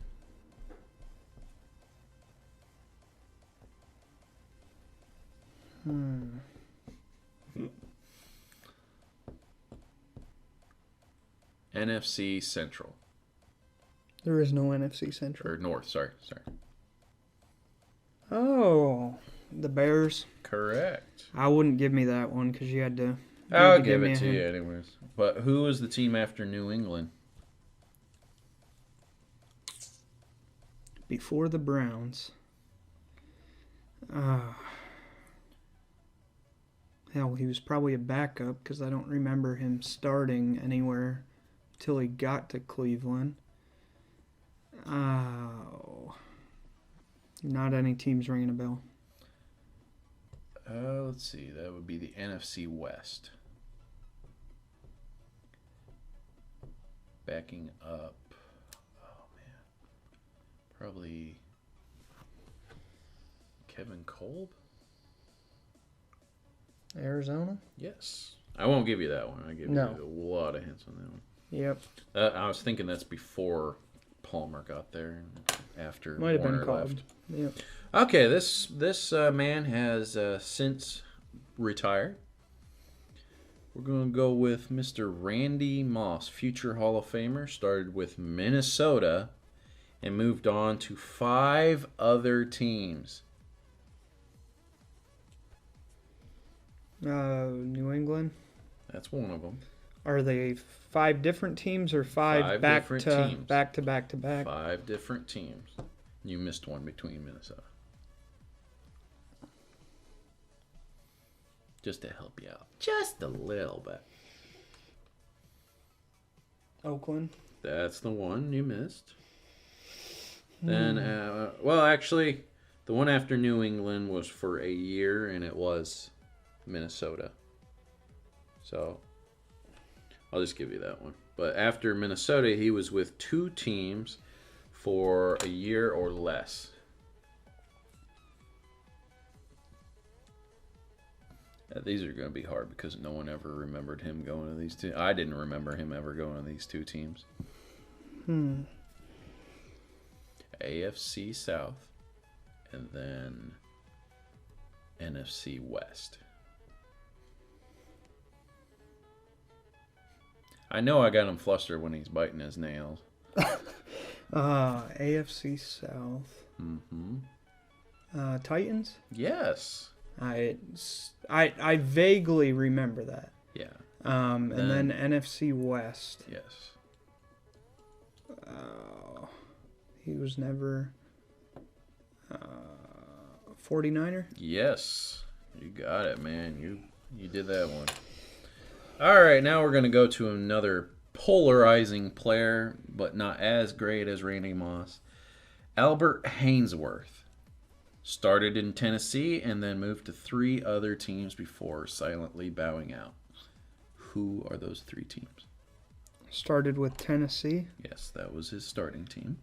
NFC Central. There is no NFC Central. Or North, sorry. Oh, the Bears. Correct. I wouldn't give me that one because you had to. I'll give it to you anyways. But who was the team after New England? Before the Browns. Hell, he was probably a backup because I don't remember him starting anywhere till he got to Cleveland. Oh. Not any teams ringing a bell. Let's see. That would be the NFC West. Backing up. Oh, man. Probably Kevin Kolb? Arizona? Yes. I won't give you that one. I give you a lot of hints on that one. Yep. I was thinking that's before Palmer got there and after Might have Warner been called. left. Yep. Okay, this man has since retired. We're going to go with Mr. Randy Moss, future Hall of Famer. Started with Minnesota and moved on to 5 other teams. New England. That's one of them. Are they 5 different teams or five back different to teams. back to back to back? 5 different teams. You missed one between Minnesota. Just to help you out. Just a little bit. Oakland. That's the one you missed. Then, actually, the one after New England was for a year, and it was Minnesota. So, I'll just give you that one. But after Minnesota, he was with 2 teams for a year or less. These are going to be hard because no one ever remembered him going to these 2. I didn't remember him ever going to these 2 teams. AFC South and then NFC West. I know I got him flustered when he's biting his nails. AFC South. Titans. Yes. I vaguely remember that. Yeah. And then NFC West. Yes. He was never 49er. Yes. You got it, man. You did that one. All right, now we're going to go to another polarizing player, but not as great as Randy Moss. Albert Haynesworth. Started in Tennessee and then moved to 3 other teams before silently bowing out. Who are those 3 teams? Started with Tennessee. Yes, that was his starting team.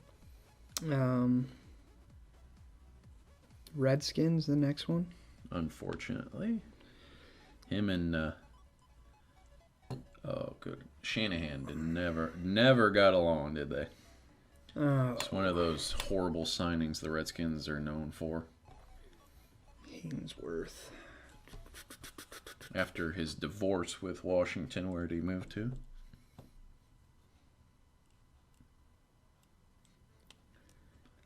Redskins, the next one. Unfortunately. Him and Shanahan never got along, did they? It's one of those horrible signings the Redskins are known for. Haynesworth. After his divorce with Washington, where did he move to?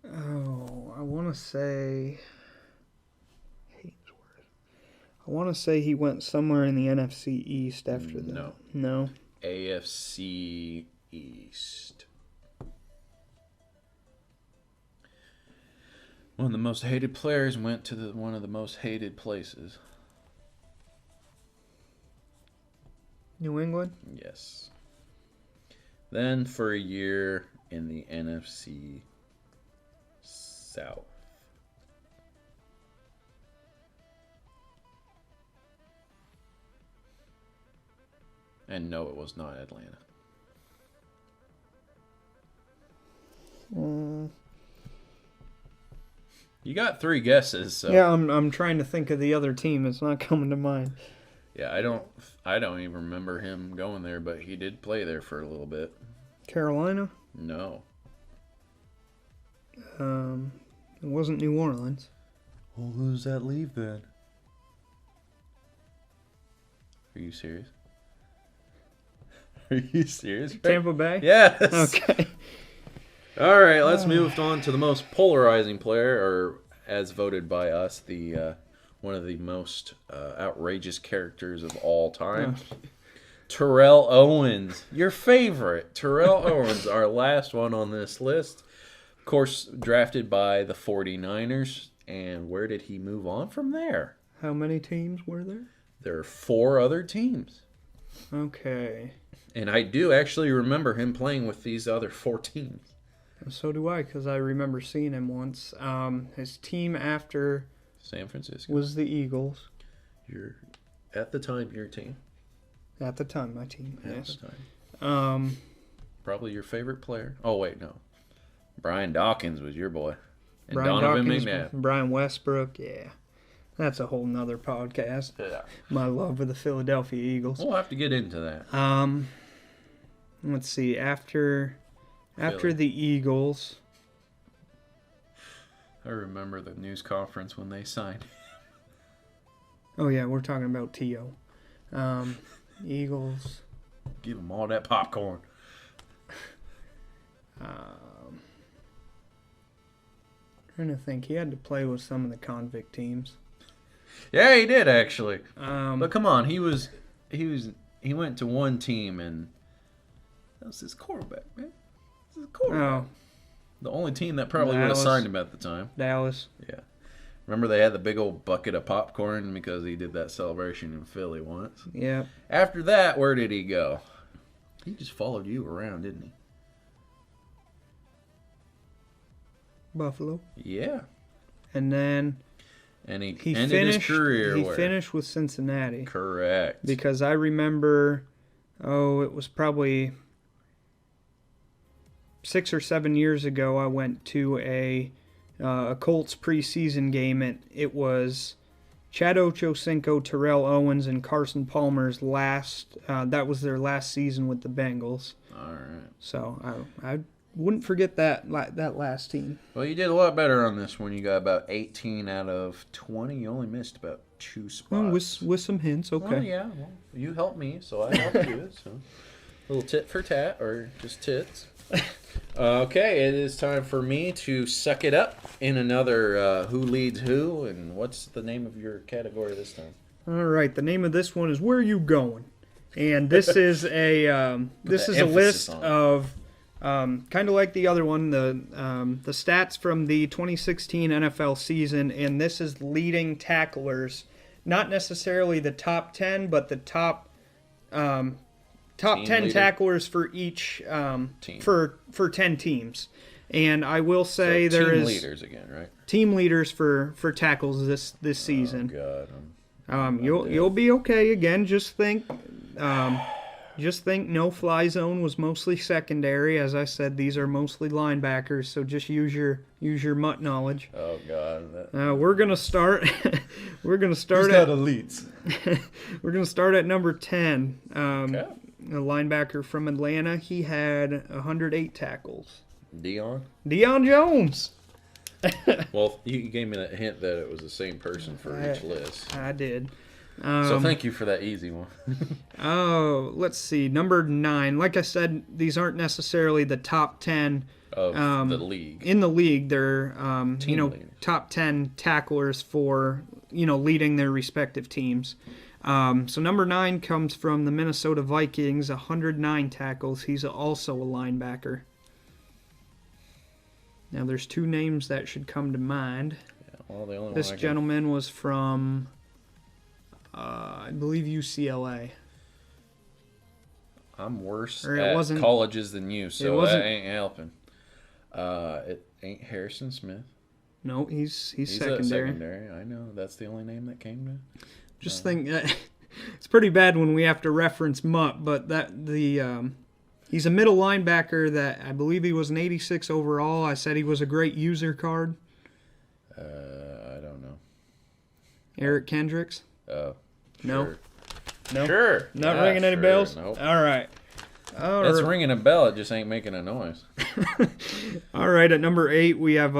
Oh, I want to say Haynesworth. I want to say he went somewhere in the NFC East after that. No. AFC East. One of the most hated players went to one of the most hated places. New England? Yes. Then for a year in the NFC South. And no, it was not Atlanta. You got 3 guesses, so Yeah, I'm trying to think of the other team. It's not coming to mind. yeah, I don't even remember him going there, but he did play there for a little bit. Carolina? No. It wasn't New Orleans. Well, who's that leave then? Are you serious? Are you serious? Tampa Bay? Yes. Okay. All right, let's move on to the most polarizing player, or as voted by us, the one of the most outrageous characters of all time. Terrell Owens, your favorite. Terrell Owens, our last one on this list. Of course, drafted by the 49ers. And where did he move on from there? How many teams were there? There are 4 other teams. Okay. And I do actually remember him playing with these other 4 teams. So do I, because I remember seeing him once. His team after San Francisco was the Eagles. At the time, your team. At the time, my team. At Yes. the time. Probably your favorite player. Oh, wait, no. Brian Dawkins was your boy. And Brian Donovan Dawkins, McNabb. Brian Westbrook, yeah. That's a whole nother podcast. Yeah. My love for the Philadelphia Eagles. We'll have to get into that. Let's see. After Philly. the Eagles, I remember the news conference when they signed. oh yeah, we're talking about T.O. Eagles. Give them all that popcorn. Trying to think, he had to play with some of the convict teams. Yeah, he did actually. Um, But come on, he went to one team and that was his quarterback, man. This is his quarterback. oh, The only team that probably would have Dallas. signed him at the time. Dallas. Yeah. Remember they had the big old bucket of popcorn because he did that celebration in Philly once. Yeah. After that, where did he go? He just followed you around, didn't he? Buffalo. Yeah. And then And he he ended finished. his career He where? finished with Cincinnati Correct. because I remember. Oh, it was probably 6 or 7 years ago. I went to a Colts preseason game, and it was Chad Ochocinco, Terrell Owens, and Carson Palmer's last. That was their last season with the Bengals. All right. So I wouldn't forget that last team. Well, you did a lot better on this one. You got about 18 out of 20. You only missed about 2 spots. Well, with some hints, okay. Well, yeah. Well, you helped me, so I helped you. So, a little tit for tat, or just tits. Okay, it is time for me to suck it up in another Who Leads Who, and what's the name of your category this time? All right, the name of this one is "Where You Going," and this is a this is a emphasis list on it. of kind of like the other one, the stats from the 2016 NFL season, and this is leading tacklers, not necessarily the top 10, but the top Team 10 leader. tacklers for each Team. for 10 teams. And I will say So there team is leaders again, right? team leaders for tackles this season. Oh, God. You'll be okay again. Just think no fly zone was mostly secondary. As I said, these are mostly linebackers. So just use your mutt knowledge. Oh, God. We're gonna start. we're gonna start Who's at that elites? we're gonna start at number 10. Okay. A linebacker from Atlanta. He had 108 tackles. Dion? Deion Jones. Well, you gave me that hint that it was the same person for each list. I did. So thank you for that easy one. Oh, let's see. Number 9. Like I said, these aren't necessarily the top 10 Of the league. in the league. They're Team leaders. top 10 tacklers for leading their respective teams. So number 9 comes from the Minnesota Vikings, 109 tackles. He's also a linebacker. Now there's 2 names that should come to mind. Yeah, well, the only This one I gentleman was from, I believe, UCLA. I'm worse Or it at wasn't- colleges than you, so wasn't- that ain't helping. It ain't Harrison Smith. No, he's He's secondary. secondary. I know. That's the only name that came to. Just think, it's pretty bad when we have to reference Mutt, but he's a middle linebacker that I believe he was an 86 overall. I said he was a great user card. I don't know. Eric Kendricks. Oh, No. sure. No. Sure. Not Yeah, ringing any sure. bells? Nope. All right. It's ringing a bell. It just ain't making a noise. All right, at number 8 we have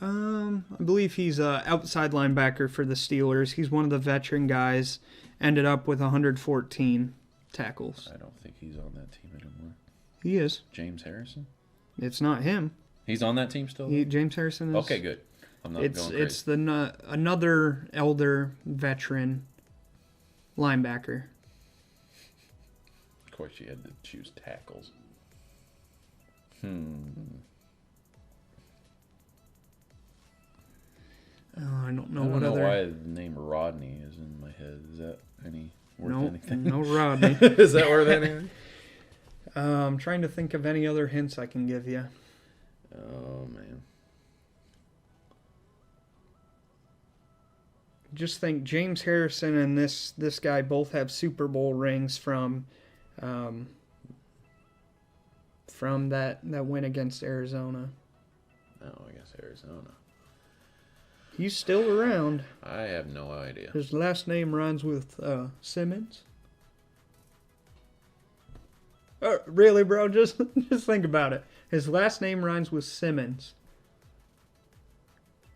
I believe he's a outside linebacker for the Steelers. He's one of the veteran guys. Ended up with 114 tackles. I don't think he's on that team anymore. He is. James Harrison. It's not him. He's on that team still. James Harrison is. Okay, good. I'm not It's going crazy. it's another elder veteran linebacker. Of course, you had to choose tackles. Oh, I don't know I don't what know other. why the name Rodney is in my head. Is that worth anything? No Rodney. Is that worth anything? I'm trying to think of any other hints I can give you. Oh man. Just think, James Harrison and this guy both have Super Bowl rings from that win against Arizona. Oh, I guess Arizona. He's still around. I have no idea. His last name rhymes with Simmons. Really, bro? Just think about it. His last name rhymes with Simmons.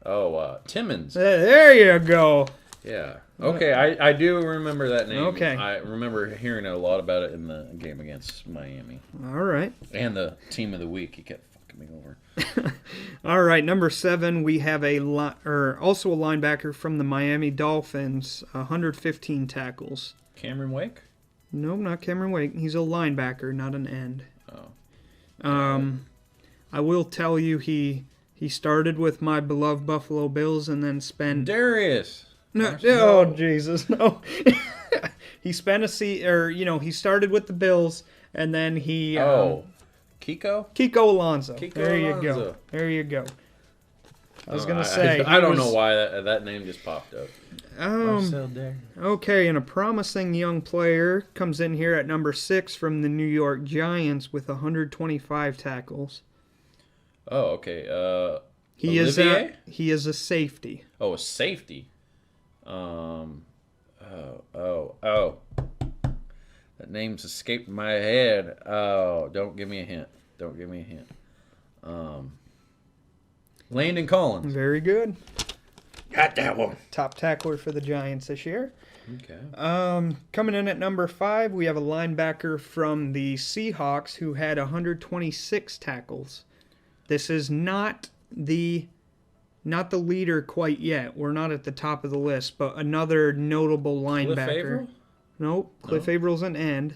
Oh, Timmons. There you go. Yeah. Okay, I do remember that name. Okay. I remember hearing a lot about it in the game against Miami. All right. And the team of the week. He kept fucking me over. All right, number 7, we have also a linebacker from the Miami Dolphins, 115 tackles. Cameron Wake? No, not Cameron Wake. He's a linebacker, not an end. Oh. I will tell you he started with my beloved Buffalo Bills and then spent... Darius! No, oh, Jesus, no. He spent he started with the Bills and then he... Kiko? Kiko Alonso. Kiko there Alonso. You go. There you go. I was going to say... I don't know why that name just popped up. Okay, and a promising young player comes in here at number 6 from the New York Giants with 125 tackles. Oh, okay. He Olivier? He is a safety. Oh, a safety. Oh. That name's escaped my head. Oh, don't give me a hint. Landon Collins. Very good. Got that one. Top tackler for the Giants this year. Okay. Coming in at number 5, we have a linebacker from the Seahawks who had 126 tackles. This is not the leader quite yet. We're not at the top of the list, but another notable linebacker. Cliff Averill? Nope. Cliff Averill's an end.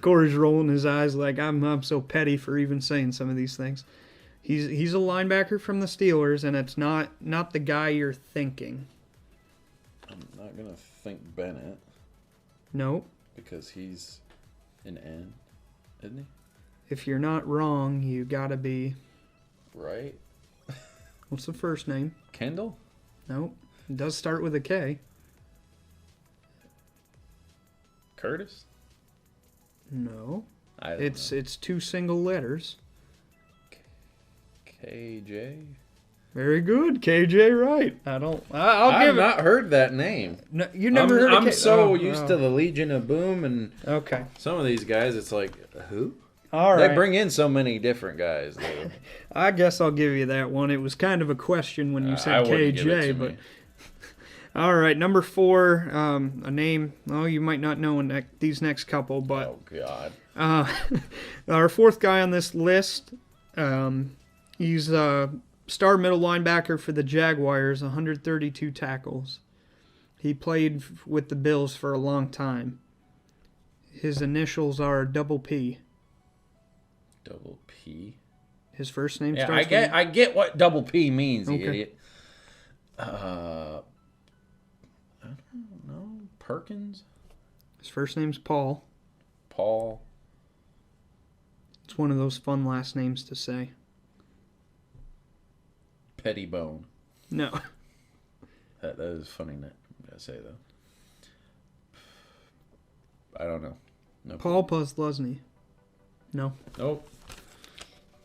Corey's rolling his eyes like I'm so petty for even saying some of these things. He's a linebacker from the Steelers, and it's not the guy you're thinking. I'm not gonna think Bennett. Nope. Because he's an N, isn't he? If you're not wrong, you gotta be. Right. What's the first name? Kendall? Nope. It does start with a K. Curtis? No. I don't know. It's 2 single letters. KJ? Very good, KJ Wright. I've not heard that name. No, you never heard of I'm so used to the Legion of Boom and okay. Some of these guys, it's like, who? All right. They bring in so many different guys. I guess I'll give you that one. It was kind of a question when you said I wouldn't KJ, give it to but me. all right, number 4, a name. Oh, you might not know these next couple, but Oh God. our 4th guy on this list, he's a star middle linebacker for the Jaguars, 132 tackles. He played with the Bills for a long time. His initials are double P. Double P. His first name Yeah, starts I get what double P means, you Okay. idiot. I don't know. Perkins? His first name's Paul. Paul? It's one of those fun last names to say. Pettibone. No. That is funny to say, though. I don't know. No. Paul Posluszny. No. Nope.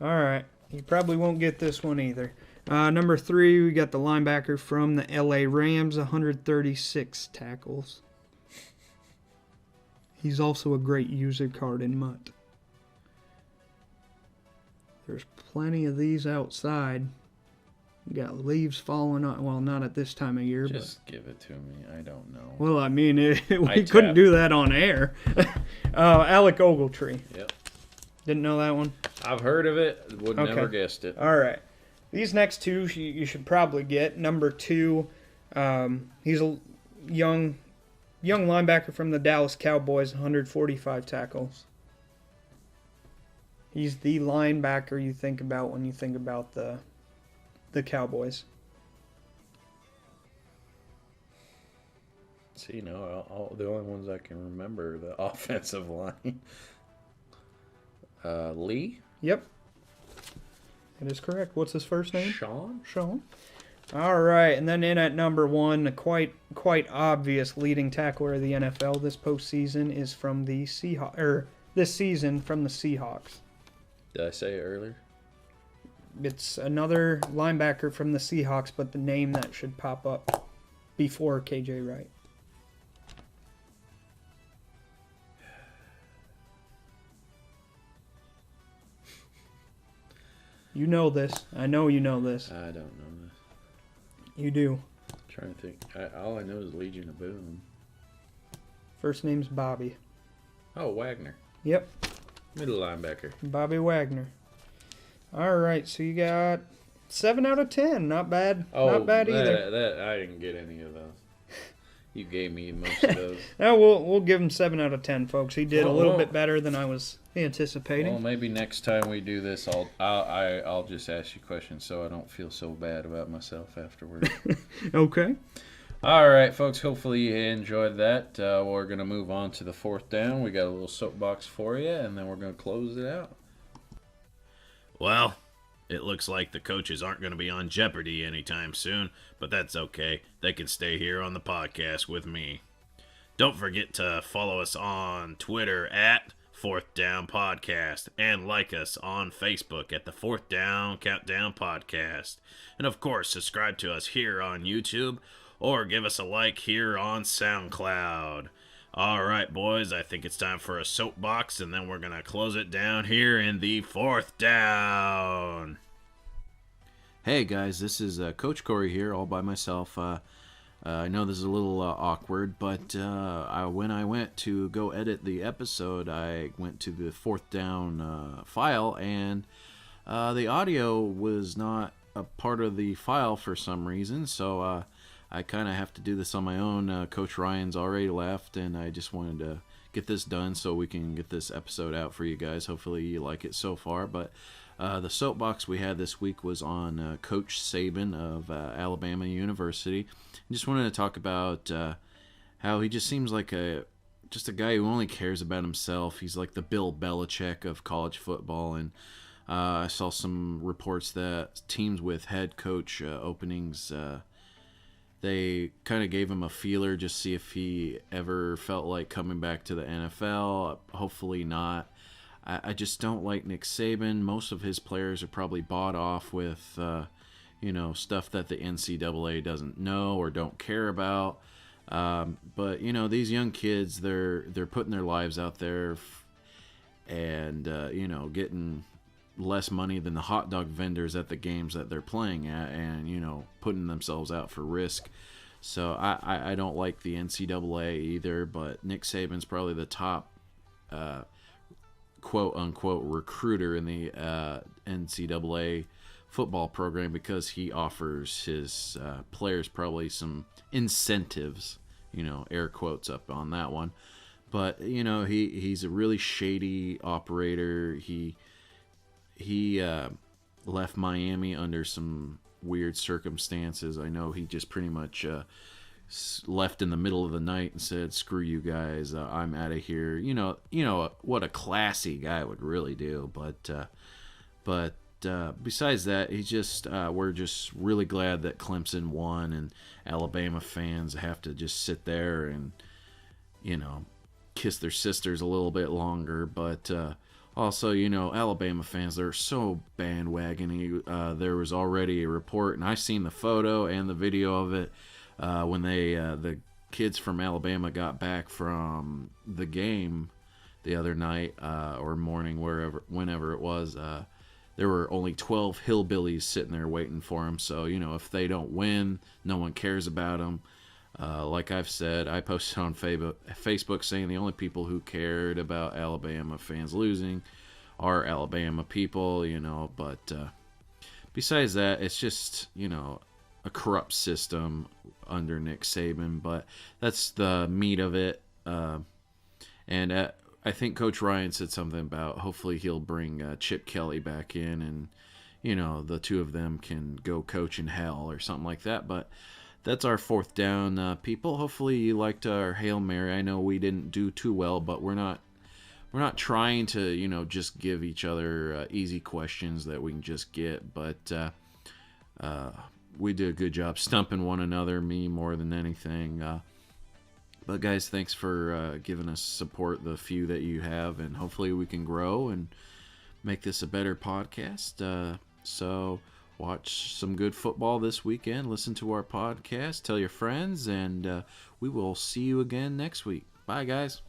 All right. You probably won't get this one either. Number 3, we got the linebacker from the LA Rams, 136 tackles. He's also a great user card in Mutt. There's plenty of these outside. We got leaves falling on. Well, not at this time of year. Just give it to me. I don't know. Well, I mean, we I couldn't tap. do that on air. Alec Ogletree. Yep. Didn't know that one? I've heard of it. Would never guessed it. All right. These next 2 you should probably get. Number 2, he's a young linebacker from the Dallas Cowboys, 145 tackles. He's the linebacker you think about when you think about the Cowboys. See, all the only ones I can remember are the offensive line. Lee? Yep. That is correct. What's his first name? Sean? All right, and then in at number 1, a quite obvious leading tackler of the NFL this postseason is from the Seahawks, or this season from the Seahawks. Did I say it earlier? It's another linebacker from the Seahawks, but the name that should pop up before KJ Wright. You know this. I know you know this. I don't know this. You do. I'm trying to think. All I know is Legion of Boom. First name's Bobby. Oh, Wagner. Yep. Middle linebacker. Bobby Wagner. All right, so you got 7 out of 10. Not bad. Not bad either. That I didn't get any of those. You gave me most of those. We'll give him 7 out of 10, folks. He did a little bit better than I was anticipating. Well, maybe next time we do this, I'll just ask you questions so I don't feel so bad about myself afterwards. Okay. All right, folks. Hopefully you enjoyed that. We're gonna move on to the fourth down. We got a little soapbox for you, and then we're gonna close it out. Well, it looks like the coaches aren't going to be on Jeopardy anytime soon, but that's okay. They can stay here on the podcast with me. Don't forget to follow us on Twitter at Fourth Down Podcast and like us on Facebook at the Fourth Down Countdown Podcast. And of course, subscribe to us here on YouTube or give us a like here on SoundCloud. All right, boys, I think it's time for a soapbox, and then we're going to close it down here in the fourth down. Hey, guys, this is Coach Corey here all by myself. I know this is a little awkward, but when I went to go edit the episode, I went to the fourth down file, and the audio was not a part of the file for some reason, so I kind of have to do this on my own. Coach Ryan's already left, and I just wanted to get this done so we can get this episode out for you guys. Hopefully you like it so far. But the soapbox we had this week was on Coach Saban of Alabama University. I just wanted to talk about how he just seems like just a guy who only cares about himself. He's like the Bill Belichick of college football, and I saw some reports that teams with head coach openings they kind of gave him a feeler, just see if he ever felt like coming back to the NFL. Hopefully not. I just don't like Nick Saban. Most of his players are probably bought off with, stuff that the NCAA doesn't know or don't care about. But these young kids, they're putting their lives out there, and getting less money than the hot dog vendors at the games that they're playing at, and putting themselves out for risk. So I don't like the NCAA either, but Nick Saban's probably the top quote unquote recruiter in the NCAA football program, because he offers his players probably some incentives, air quotes up on that one. But he's a really shady operator. He left Miami under some weird circumstances. I know he just pretty much left in the middle of the night and said, "Screw you guys, I'm out of here." What a classy guy would really do. But besides that, he's just we're just really glad that Clemson won, and Alabama fans have to just sit there and kiss their sisters a little bit longer. But also, Alabama fans, they're so bandwagony. There was already a report, and I seen the photo and the video of it, when the kids from Alabama got back from the game the other night or morning, whenever it was. There were only 12 hillbillies sitting there waiting for them. So, if they don't win, no one cares about them. Like I've said, I posted on Facebook saying the only people who cared about Alabama fans losing are Alabama people, but besides that, it's just, a corrupt system under Nick Saban, but that's the meat of it. And I think Coach Ryan said something about hopefully he'll bring Chip Kelly back in, and, the two of them can go coach in hell or something like that. But that's our fourth down, people. Hopefully you liked our Hail Mary. I know we didn't do too well, but we're not trying to, just give each other easy questions that we can just get. But we did a good job stumping one another, me more than anything. But guys, thanks for giving us support, the few that you have, and hopefully we can grow and make this a better podcast. So watch some good football this weekend. Listen to our podcast. Tell your friends, and we will see you again next week. Bye, guys.